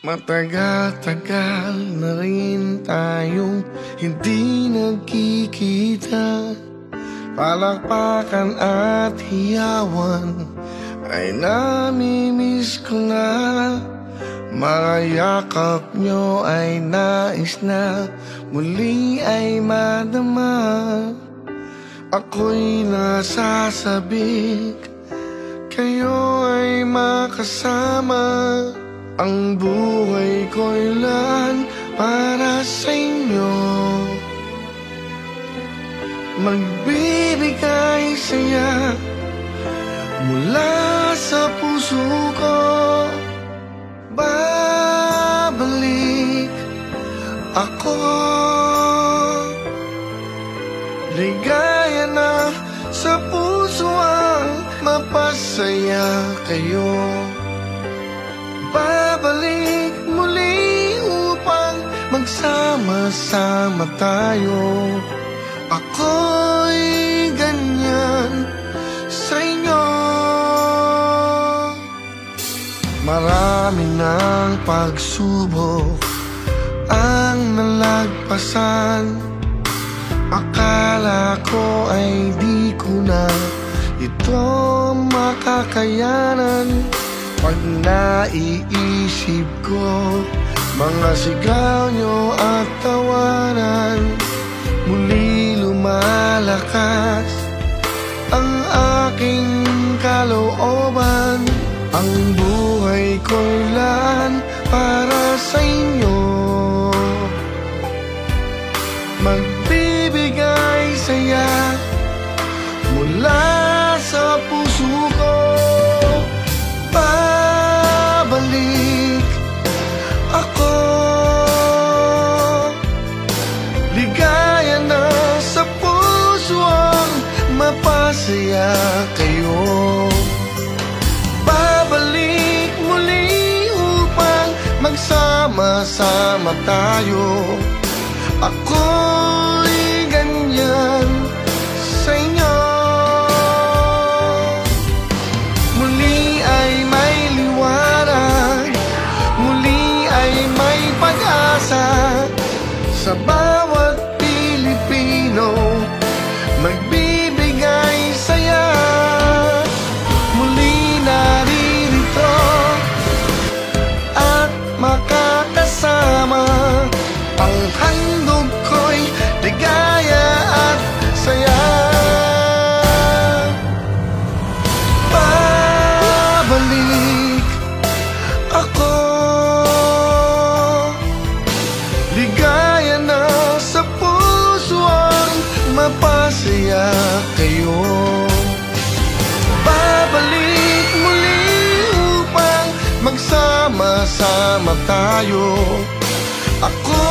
Matagal-tagal na rin tayong hindi nagkikita. Palakpakan at hiyawan ay namimiss ko na. Mga yakap nyo ay nais na muli ay madama. Ako'y nasasabik, kayo ay makasama. Ang buhay ko'y lan para sa inyo, magbibigay saya mula sa puso ko. Babalik ako, ligaya na sa puso ang mapasaya kayo. Babalik muli upang magsama-sama tayo. Ako'y ganyan sa inyo. Marami ng pagsubok ang nalagpasan. Akala ko ay di ko na ito makakayanan. Pag naiisip ko mga sigaw nyo at tawanan, muli lumalakas ang aking kalooban. Ang buhay ko'y lan para sa inyo, magbibigay saya mula sa puso ko. Babalik ako, ligaya na sa puso ang mapasaya kayo. Babalik muli upang magsama-sama tayo. Ako'y ganyan sa inyo. Muli ay may liwanag, muli ay may pag-asa sa bawat Pilipino, magbibigay saya. Muli naririto at makakasama. Ang handog ko'y ligaya at saya. Babalik ako, ligaya na sa puso ang mapasaya kayo. Babalik muli upang magsama-sama tayo. Ako